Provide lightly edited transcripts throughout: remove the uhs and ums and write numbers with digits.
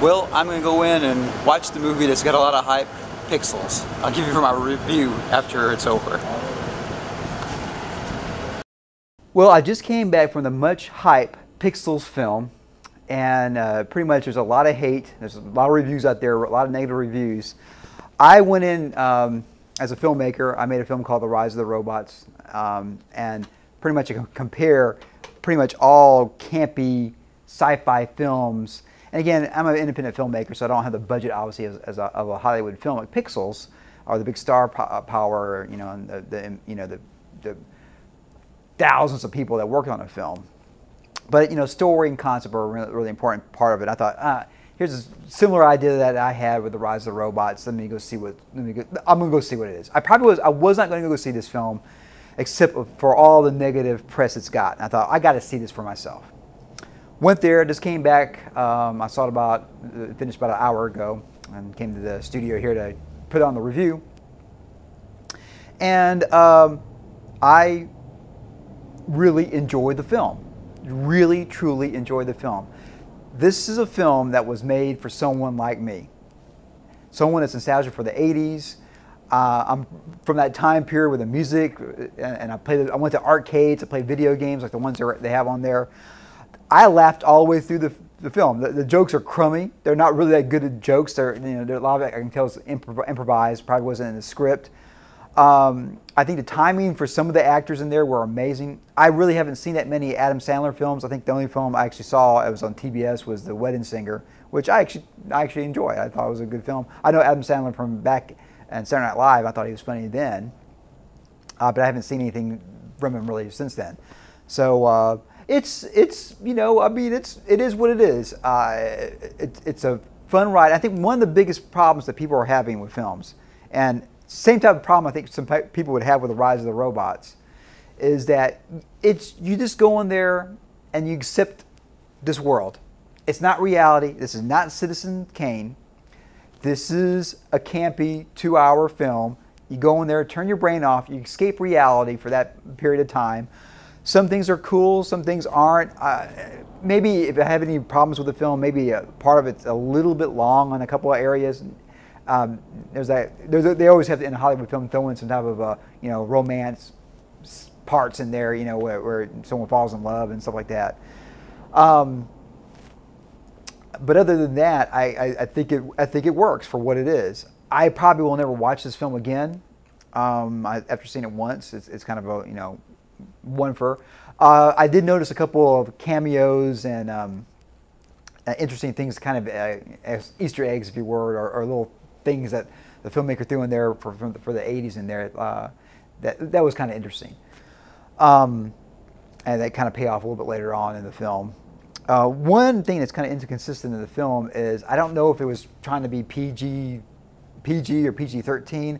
Well, I'm going to go in and watch the movie that's got a lot of hype, Pixels. I'll give you my review after it's over. Well, I just came back from the much hype Pixels film, and pretty much there's a lot of hate. There's a lot of reviews out there, a lot of negative reviews. I went in as a filmmaker. I made a film called The Rise of the Robots, and pretty much I can compare pretty much all campy sci-fi films. And again, I'm an independent filmmaker, so I don't have the budget, obviously, of a Hollywood film like Pixels, or the big star power, you know, and the thousands of people that worked on a film. But you know, story and concept are a really important part of it. I thought, here's a similar idea that I had with The Rise of the Robots. I'm gonna go see what it is. I was not going to go see this film, except for all the negative press it's got. And I thought, I got to see this for myself. Went there, just came back. I saw it finished about an hour ago, and came to the studio here to put on the review. And I really enjoyed the film. Really, truly enjoyed the film. This is a film that was made for someone like me. Someone that's nostalgic for the 80s. I'm from that time period with the music, and I went to arcades, I played video games like the ones they have on there. I laughed all the way through the film. The jokes are crummy. They're not really that good at jokes. They're a lot of it I can tell is improvised. Probably wasn't in the script. I think the timing for some of the actors in there were amazing. I really haven't seen that many Adam Sandler films. I think the only film I actually saw, it was on TBS, was The Wedding Singer, which I actually enjoyed. I thought it was a good film. I know Adam Sandler from back in Saturday Night Live. I thought he was funny then, but I haven't seen anything from him really since then. So it's you know, I mean, it is what it is. It's a fun ride. I think one of the biggest problems that people are having with films, and same type of problem I think some people would have with The Rise of the Robots, is that you just go in there and you accept this world. It's not reality. This is not Citizen Kane. This is a campy 2-hour film. You go in there, turn your brain off, you escape reality for that period of time. Some things are cool, some things aren't. Maybe if I have any problems with the film, maybe part of it's a little bit long on a couple of areas. They always have in a Hollywood film throw in some type of romance parts in there, where someone falls in love and stuff like that. But other than that, I think it works for what it is. I probably will never watch this film again. After seeing it once, it's kind of a one for. I did notice a couple of cameos and interesting things, kind of as Easter eggs, if you were, or little things that the filmmaker threw in there for the 80s in there. That was kind of interesting. And that kind of pay off a little bit later on in the film. One thing that's kind of inconsistent in the film is, I don't know if it was trying to be PG or PG-13,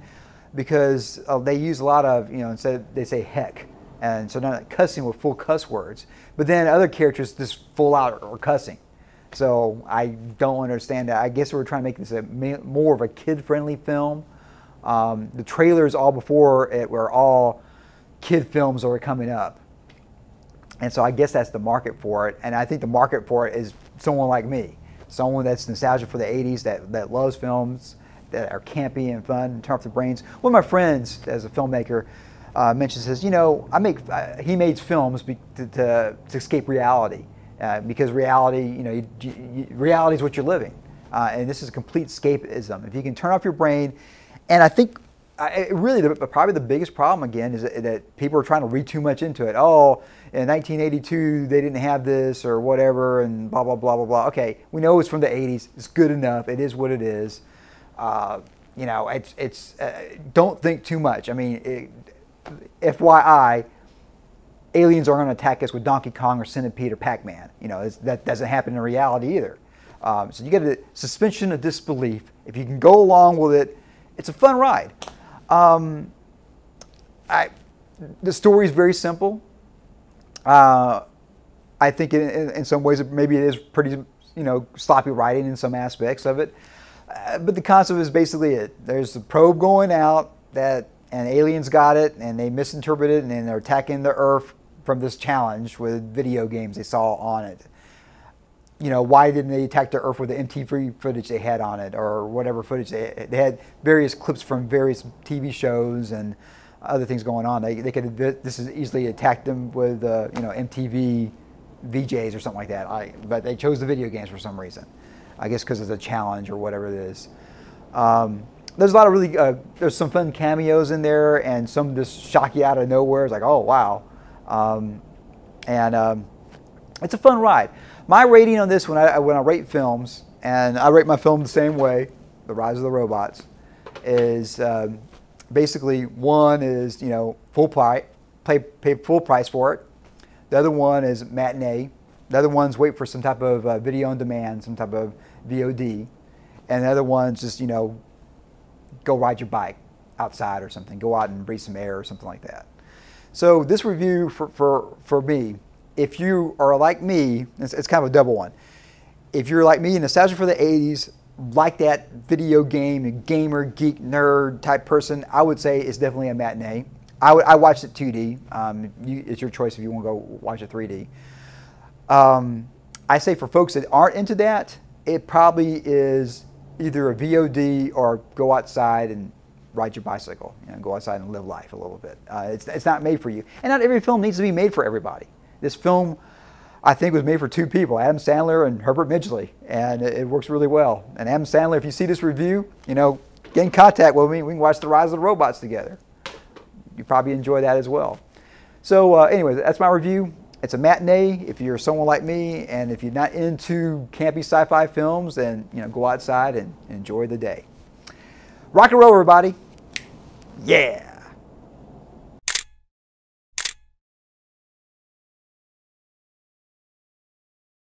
because they use a lot of, instead they say heck. And so not cussing with full cuss words. But then other characters just full out are cussing. So I don't understand that. I guess we're trying to make this more of a kid-friendly film. The trailers all before it were all kid films that were coming up. And so I guess that's the market for it. And I think the market for it is someone like me. Someone that's nostalgic for the 80s, that loves films, that are campy and fun and turn off their brains. One of my friends, as a filmmaker, mentions, says, he makes films to escape reality. Because reality, reality is what you're living. And this is a complete escapism. If you can turn off your brain, and I think really probably the biggest problem again is that people are trying to read too much into it. Oh, in 1982 they didn't have this or whatever, and blah blah blah blah blah. Okay, we know it's from the 80s. It's good enough. It is what it is. Don't think too much. I mean, FYI. Aliens are going to attack us with Donkey Kong or Centipede or Pac-Man. That doesn't happen in reality either. So you get a suspension of disbelief. If you can go along with it, it's a fun ride. The story is very simple. I think in some ways maybe it is pretty sloppy writing in some aspects of it. But the concept is basically it. There's a probe going out and aliens got it, and they misinterpreted it, and then they're attacking the Earth from this challenge with video games they saw on it. why didn't they attack the Earth with the MTV footage they had on it, or whatever footage they had various clips from various TV shows and other things going on. They could have this is easily attacked them with MTV VJs or something like that. But they chose the video games for some reason. I guess because it's a challenge or whatever it is. There's a lot of really there's some fun cameos in there, and some just shock you out of nowhere. It's like, oh wow, it's a fun ride. My rating on this when I rate films, and I rate my film the same way, The Rise of the Robots, is basically one is full price, pay full price for it. The other one is matinee. The other one's wait for some type of video on demand, some type of VOD, and the other one's just go ride your bike outside or something, go out and breathe some air or something like that. So this review for me, if you are like me, it's kind of a double one. If you're like me, nostalgia for the 80s, like that video game, gamer, geek, nerd type person, I would say it's definitely a matinee. I watched it 2D. It's your choice if you want to go watch it 3D. I say for folks that aren't into that, it probably is either a VOD or go outside and ride your bicycle. Go outside and live life a little bit. It's not made for you. And not every film needs to be made for everybody. This film, I think, was made for two people, Adam Sandler and Herbert Midgley, and it works really well. And Adam Sandler, if you see this review, get in contact with me. We can watch The Rise of the Robots together. You probably enjoy that as well. So anyway, that's my review. It's a matinee if you're someone like me, and if you're not into campy sci-fi films, then go outside and enjoy the day. Rock and roll, everybody. Yeah.